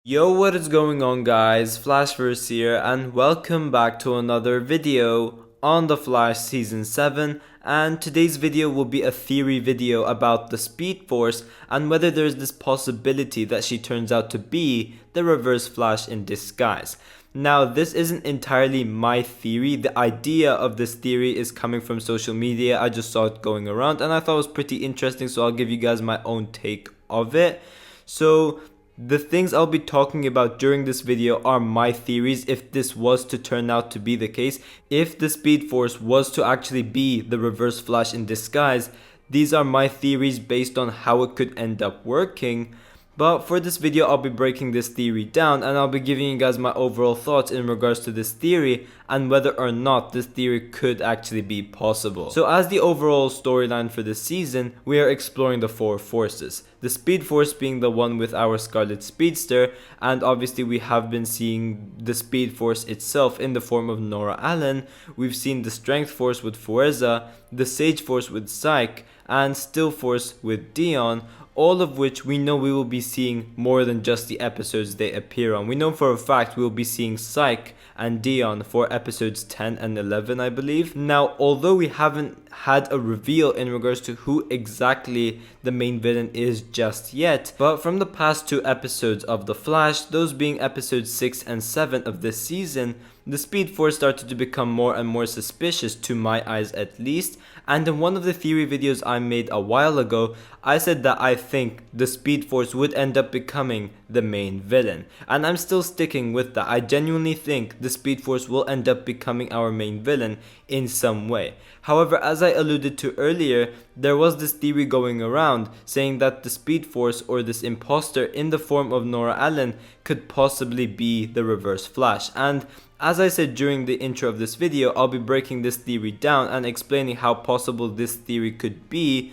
Yo, what is going on guys, Flashverse here and welcome back to another video on The Flash Season 7, and today's video will be a theory video about the Speed Force and whether there's this possibility that she turns out to be the Reverse Flash in disguise. Now, this isn't entirely my theory. The idea of this theory is coming from social media. I just saw it going around and I thought it was pretty interesting, so I'll give you guys my own take of it. So the things I'll be talking about during this video are my theories if this was to turn out to be the case. If the Speed Force was to actually be the Reverse Flash in disguise, these are my theories based on how it could end up working. But for this video, I'll be breaking this theory down and I'll be giving you guys my overall thoughts in regards to this theory and whether or not this theory could actually be possible. So as the overall storyline for this season, we are exploring the four forces. The Speed Force being the one with our Scarlet Speedster, and obviously we have been seeing the Speed Force itself in the form of Nora Allen. We've seen the Strength Force with Fore, the Sage Force with Psyche, and Still Force with Dion. All of which we know we will be seeing more than just the episodes they appear on. We know for a fact we will be seeing Psyche and Dion for episodes 10 and 11, I believe. Now, although we haven't had a reveal in regards to who exactly the main villain is just yet, but from the past two episodes of The Flash, those being episodes 6 and 7 of this season, the Speed Force started to become more and more suspicious, to my eyes at least. And in one of the theory videos I made a while ago, I said that I think the Speed Force would end up becoming the main villain. And I'm still sticking with that. I genuinely think the Speed Force will end up becoming our main villain in some way. However, as I alluded to earlier, there was this theory going around saying that the Speed Force, or this imposter in the form of Nora Allen, could possibly be the Reverse Flash. And as I said during the intro of this video, I'll be breaking this theory down and explaining how possible this theory could be,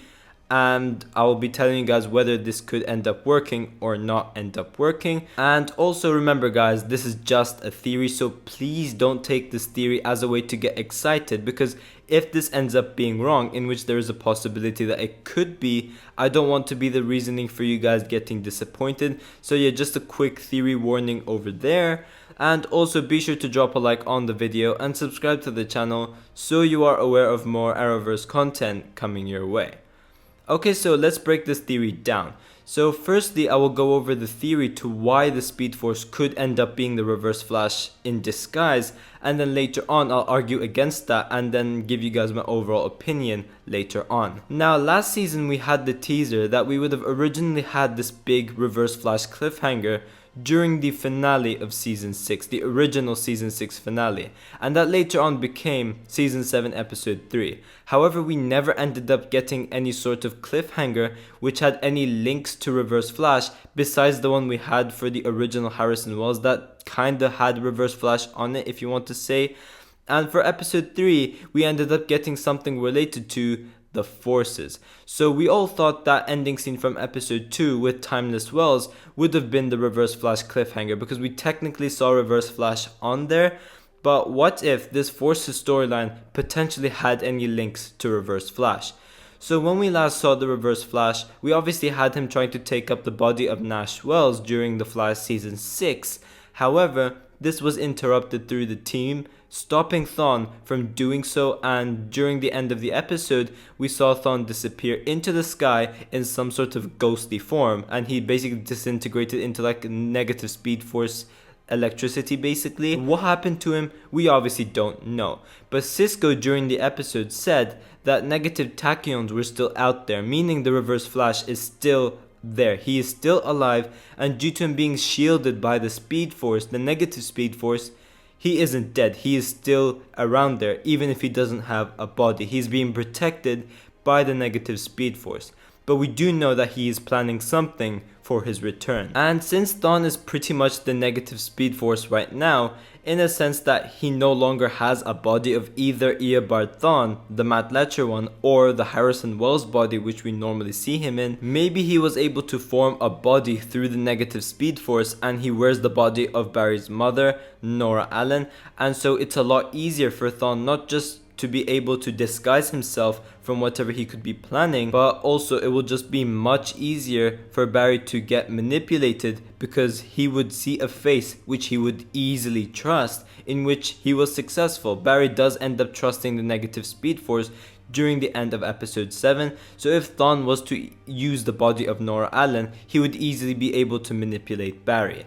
and I will be telling you guys whether this could end up working or not end up working. And also remember guys, this is just a theory, so please don't take this theory as a way to get excited, because if this ends up being wrong, in which there is a possibility that it could be, I don't want to be the reasoning for you guys getting disappointed. So yeah, just a quick theory warning over there. And also be sure to drop a like on the video and subscribe to the channel so you are aware of more Arrowverse content coming your way. Okay, so let's break this theory down. So firstly, I will go over the theory to why the Speed Force could end up being the Reverse Flash in disguise, and then later on I'll argue against that and then give you guys my overall opinion later on. Now, last season we had the teaser that we would have originally had this big Reverse Flash cliffhanger during the finale of Season 6, the original Season 6 finale, and that later on became Season 7 Episode 3. However, we never ended up getting any sort of cliffhanger which had any links to Reverse Flash besides the one we had for the original Harrison Wells that kinda had Reverse Flash on it, if you want to say. And for Episode 3, we ended up getting something related to the forces. So we all thought that ending scene from episode 2 with Timeless Wells would have been the Reverse Flash cliffhanger, because we technically saw Reverse Flash on there. But what if this forces storyline potentially had any links to Reverse Flash? So when we last saw the Reverse Flash, we obviously had him trying to take up the body of Nash Wells during The Flash Season 6. However, this was interrupted through the team stopping Thawne from doing so, and during the end of the episode we saw Thawne disappear into the sky in some sort of ghostly form, and he basically disintegrated into like negative Speed Force electricity basically. What happened to him, we obviously don't know, but Cisco during the episode said that negative tachyons were still out there, meaning the Reverse Flash is still there. He is still alive, and due to him being shielded by the Speed Force, the negative Speed Force, he isn't dead. He is still around there, even if he doesn't have a body. He's being protected by the negative Speed Force. But we do know that he is planning something for his return. And since Thawne is pretty much the negative Speed Force right now, in a sense that he no longer has a body of either Eobard Thawne, the Matt Letcher one, or the Harrison Wells body which we normally see him in, maybe he was able to form a body through the negative Speed Force, and he wears the body of Barry's mother, Nora Allen, and so it's a lot easier for Thawne not just to be able to disguise himself from whatever he could be planning, but also it will just be much easier for Barry to get manipulated because he would see a face which he would easily trust, in which he was successful. Barry does end up trusting the negative Speed Force during the end of episode 7, so if Thawne was to use the body of Nora Allen, he would easily be able to manipulate Barry.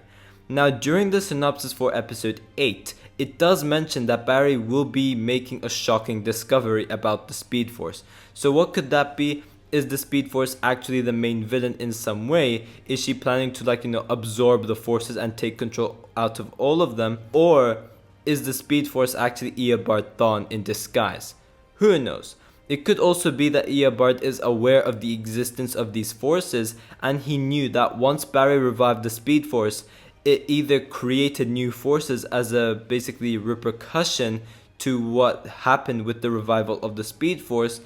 Now, during the synopsis for episode 8, it does mention that Barry will be making a shocking discovery about the Speed Force. So what could that be? Is the Speed Force actually the main villain in some way? Is she planning to absorb the forces and take control out of all of them? Or is the Speed Force actually Eobard Thawne in disguise? Who knows? It could also be that Eobard is aware of the existence of these forces, and he knew that once Barry revived the Speed Force, it either created new forces as a basically repercussion to what happened with the revival of the Speed Force,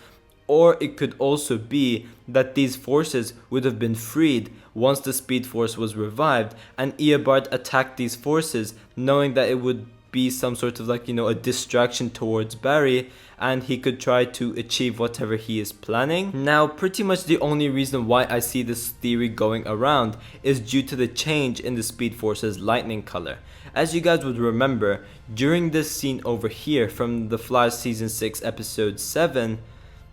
or it could also be that these forces would have been freed once the Speed Force was revived, and Eobard attacked these forces knowing that it would be some sort of a distraction towards Barry, and he could try to achieve whatever he is planning. Now, pretty much the only reason why I see this theory going around is due to the change in the Speed Force's lightning color. As you guys would remember, during this scene over here from The Flash Season 6 Episode 7,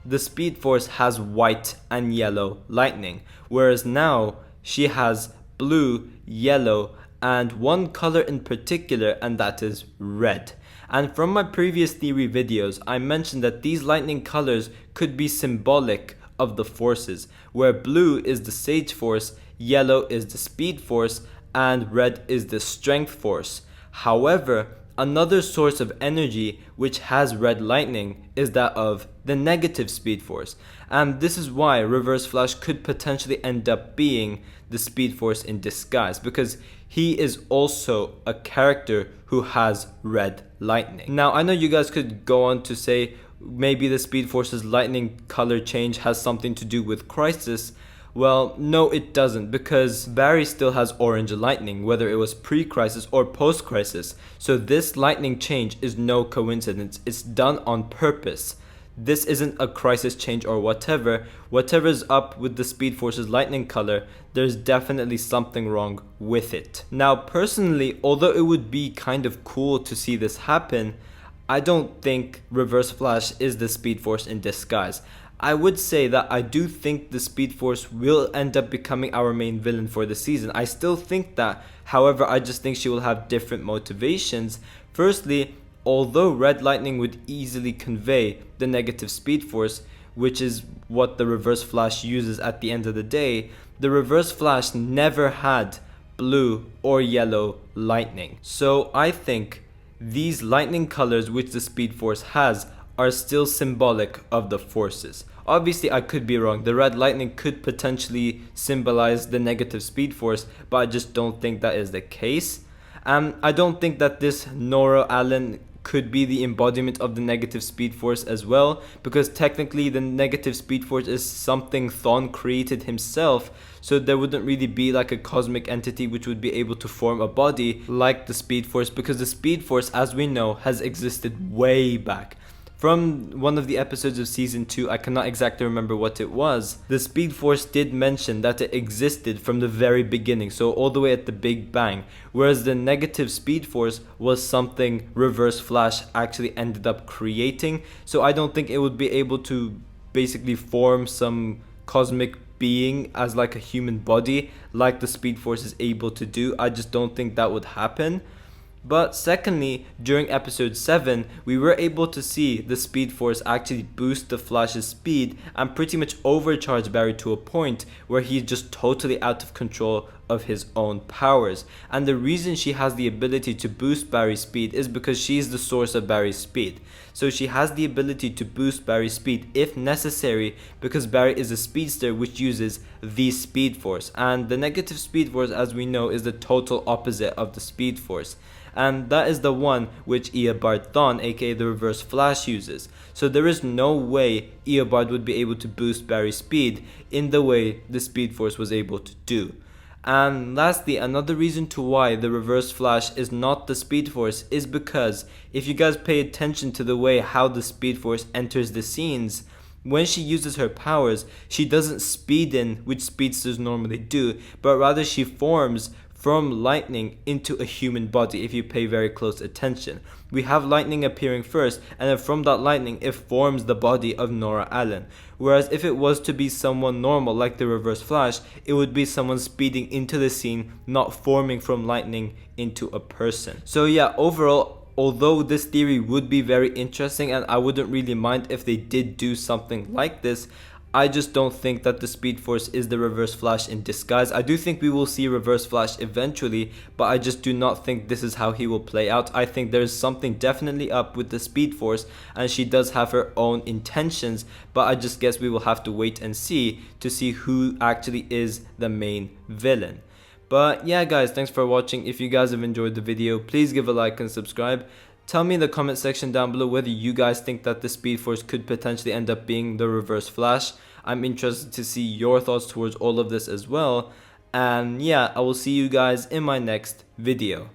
the Speed Force has white and yellow lightning, whereas now she has blue, yellow, and one color in particular, and that is red. And from my previous theory videos, I mentioned that these lightning colors could be symbolic of the forces, where blue is the Sage Force, yellow is the Speed Force, and red is the Strength Force. However, another source of energy which has red lightning is that of the negative Speed Force, and this is why Reverse Flash could potentially end up being the Speed Force in disguise, because he is also a character who has red lightning. Now, I know you guys could go on to say maybe the Speed Force's lightning color change has something to do with Crisis. Well, no, it doesn't, because Barry still has orange lightning, whether it was pre-Crisis or post-Crisis. So this lightning change is no coincidence. It's done on purpose. This isn't a Crisis change or whatever. Whatever's up with the Speed Force's lightning color, there's definitely something wrong with it. Now, personally, although it would be kind of cool to see this happen, I don't think Reverse Flash is the Speed Force in disguise. I would say that I do think the Speed Force will end up becoming our main villain for the season. I still think that, however, I just think she will have different motivations. Firstly, although red lightning would easily convey the negative Speed Force, which is what the Reverse Flash uses at the end of the day, the Reverse Flash never had blue or yellow lightning. So I think these lightning colors which the Speed Force has are still symbolic of the forces. Obviously, I could be wrong. The red lightning could potentially symbolize the negative Speed Force, but I just don't think that is the case. I don't think that this Nora Allen could be the embodiment of the negative Speed Force as well, because technically the negative Speed Force is something Thawne created himself, so there wouldn't really be like a cosmic entity which would be able to form a body like the Speed Force, because the Speed Force, as we know, has existed way back. From one of the episodes of season 2, I cannot exactly remember what it was, the Speed Force did mention that it existed from the very beginning, so all the way at the Big Bang, whereas the negative Speed Force was something Reverse Flash actually ended up creating, so I don't think it would be able to basically form some cosmic being as like a human body like the Speed Force is able to do. I just don't think that would happen. But secondly, during episode 7, we were able to see the Speed Force actually boost the Flash's speed and pretty much overcharge Barry to a point where he's just totally out of control of his own powers. And the reason she has the ability to boost Barry's speed is because she's the source of Barry's speed. So she has the ability to boost Barry's speed if necessary, because Barry is a speedster which uses the Speed Force. And the negative Speed Force, as we know, is the total opposite of the Speed Force. And that is the one which Eobard Thawne, aka the Reverse Flash, uses. So there is no way Eobard would be able to boost Barry's speed in the way the Speed Force was able to do. And lastly, another reason to why the Reverse Flash is not the Speed Force is because if you guys pay attention to the way how the Speed Force enters the scenes, when she uses her powers, she doesn't speed in, which speedsters normally do, but rather she forms from lightning into a human body if you pay very close attention. We have lightning appearing first, and then from that lightning it forms the body of Nora Allen. Whereas if it was to be someone normal like the Reverse Flash, it would be someone speeding into the scene, not forming from lightning into a person. So yeah, overall, although this theory would be very interesting and I wouldn't really mind if they did do something like this, I just don't think that the Speed Force is the Reverse Flash in disguise. I do think we will see Reverse Flash eventually, but I just do not think this is how he will play out. I think there's something definitely up with the Speed Force, and she does have her own intentions, but I just guess we will have to wait and see to see who actually is the main villain. But yeah guys, thanks for watching. If you guys have enjoyed the video, please give a like and subscribe. Tell me in the comment section down below whether you guys think that the Speed Force could potentially end up being the Reverse Flash. I'm interested to see your thoughts towards all of this as well. And yeah, I will see you guys in my next video.